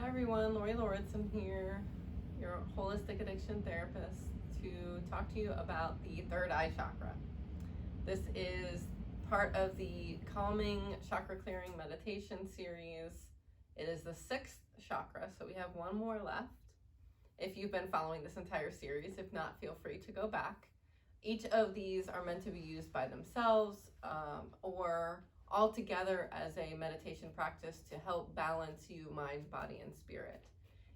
everyone, Lori Lauritsen here, your holistic addiction therapist, to talk to you about the Third Eye Chakra. This is part of the Calming Chakra Clearing Meditation Series. It is the 6th chakra, so we have one more left. If you've been following this entire series, if not, feel free to go back. Each of these are meant to be used by themselves or all together as a meditation practice to help balance you, mind, body, and spirit.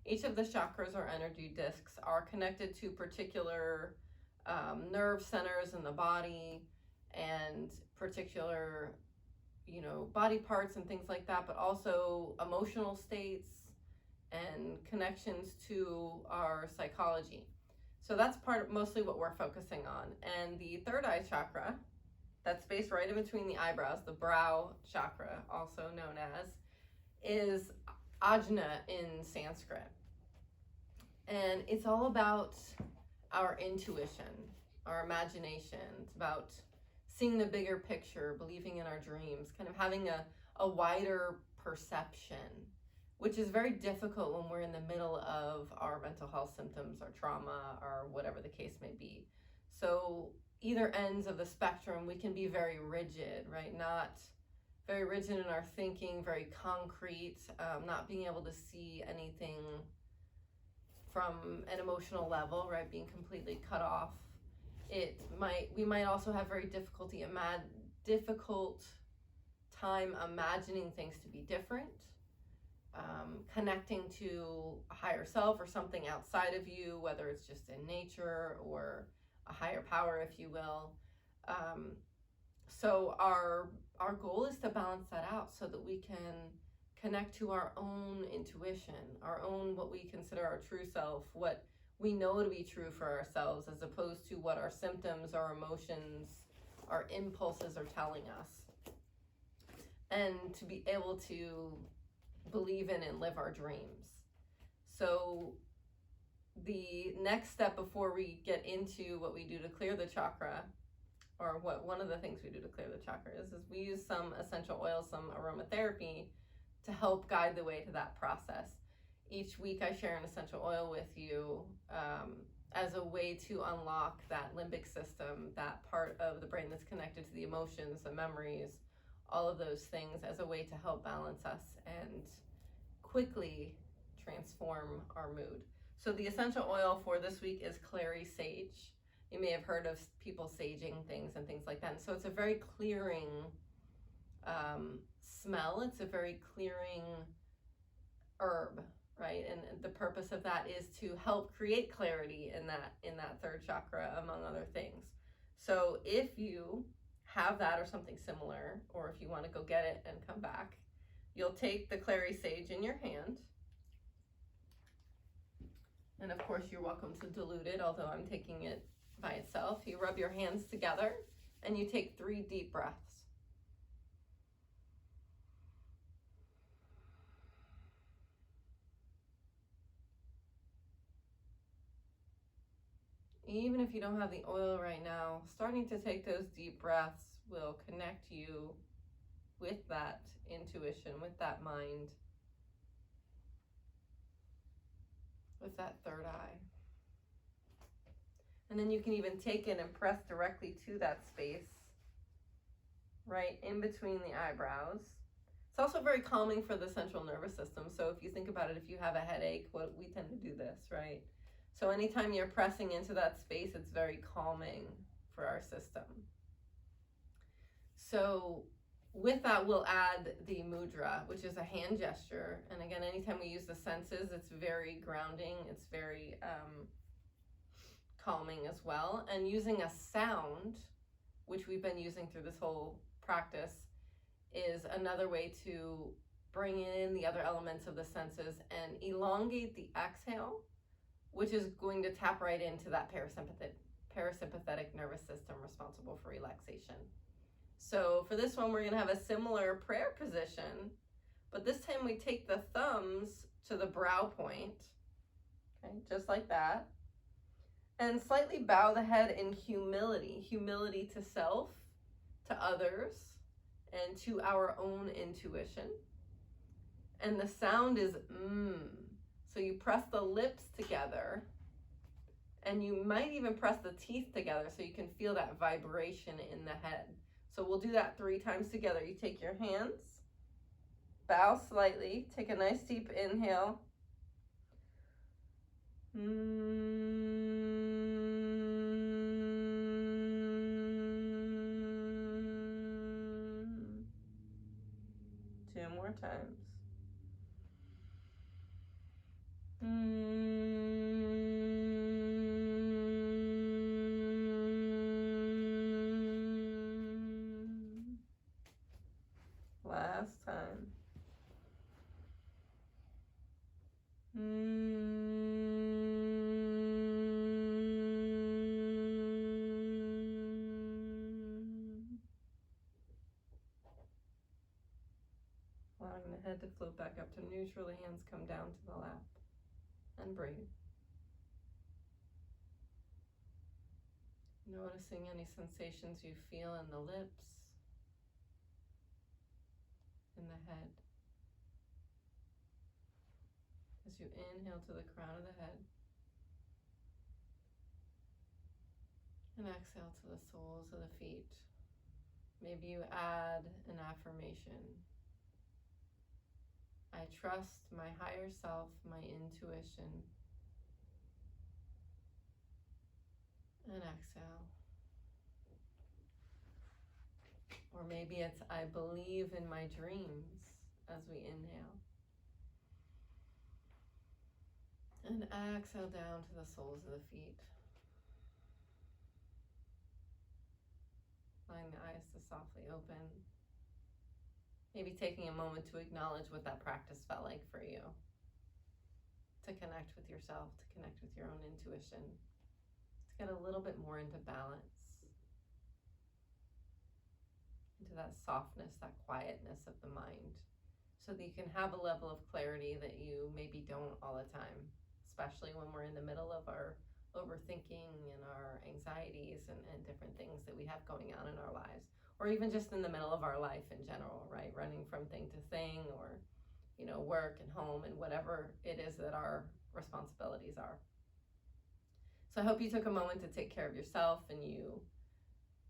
Each of the chakras or energy discs are connected to particular nerve centers in the body and particular, body parts and things like that, but also emotional states and connections to our psychology. So that's mostly what we're focusing on. And the third eye chakra, that space right in between the eyebrows, the brow chakra, also known as, is Ajna in Sanskrit. And it's all about our intuition, our imagination. It's about seeing the bigger picture, believing in our dreams, kind of having a wider perception, which is very difficult when we're in the middle of our mental health symptoms or trauma or whatever the case may be. So either ends of the spectrum, we can be very rigid, right? Not very rigid in our thinking, very concrete, not being able to see anything from an emotional level, right? Being completely cut off. We might also have very difficult time imagining things to be different, connecting to a higher self or something outside of you, whether it's just in nature or a higher power, if you will. So our goal is to balance that out so that we can connect to our own intuition, our own, what we consider our true self, what we know to be true for ourselves, as opposed to what our symptoms, our emotions, our impulses are telling us. And to be able to believe in and live our dreams. So the next step before we get into what we do to clear the chakra, or one of the things we do to clear the chakra is we use some essential oils, some aromatherapy to help guide the way to that process. Each week I share an essential oil with you as a way to unlock that limbic system, that part of the brain that's connected to the emotions, the memories, all of those things, as a way to help balance us and quickly transform our mood. So the essential oil for this week is clary sage. You may have heard of people saging things and things like that. And so it's a very clearing smell. It's a very clearing herb, right? And the purpose of that is to help create clarity in that third chakra, among other things. So if you have that or something similar, or if you want to go get it and come back, you'll take the clary sage in your hand. And of course, you're welcome to dilute it, although I'm taking it by itself. You rub your hands together and you take 3 deep breaths. Even if you don't have the oil right now, starting to take those deep breaths will connect you with that intuition, with that mind, with that third eye. And then you can even take it and press directly to that space, right in between the eyebrows. It's also very calming for the central nervous system. So if you think about it, if you have a headache, we tend to do this, right? So anytime you're pressing into that space, it's very calming for our system. So with that, we'll add the mudra, which is a hand gesture. And again, anytime we use the senses, it's very grounding. It's very calming as well. And using a sound, which we've been using through this whole practice, is another way to bring in the other elements of the senses and elongate the exhale, which is going to tap right into that parasympathetic nervous system responsible for relaxation. So for this one, we're going to have a similar prayer position, but this time we take the thumbs to the brow point, okay, just like that, and slightly bow the head in humility to self, to others, and to our own intuition. And the sound is So you press the lips together, and you might even press the teeth together so you can feel that vibration in the head. So we'll do that 3 times together. You take your hands, bow slightly, take a nice deep inhale. 2 more times. Last time. Allowing the head to float back up to neutral, the hands come down to the lap, and breathe. Noticing any sensations you feel in the lips, in the head. As you inhale to the crown of the head, and exhale to the soles of the feet. Maybe you add an affirmation. I trust my higher self, my intuition. And exhale. Or maybe it's I believe in my dreams as we inhale. And exhale down to the soles of the feet. Allowing the eyes to softly open. Maybe taking a moment to acknowledge what that practice felt like for you. To connect with yourself, to connect with your own intuition. To get a little bit more into balance. Into that softness, that quietness of the mind. So that you can have a level of clarity that you maybe don't all the time. Especially when we're in the middle of our overthinking and our anxieties and different things that we have going on in our lives. Or even just in the middle of our life in general, right? Running from thing to thing, or, work and home and whatever it is that our responsibilities are. So I hope you took a moment to take care of yourself and you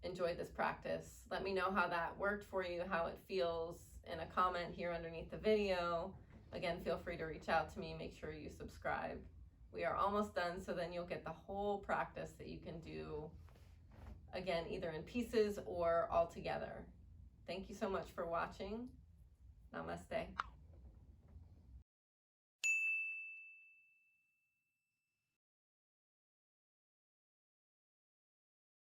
enjoyed this practice. Let me know how that worked for you, how it feels in a comment here underneath the video. Again, feel free to reach out to me. Make sure you subscribe. We are almost done, so then you'll get the whole practice that you can do, again, either in pieces or all together. Thank you so much for watching. Namaste.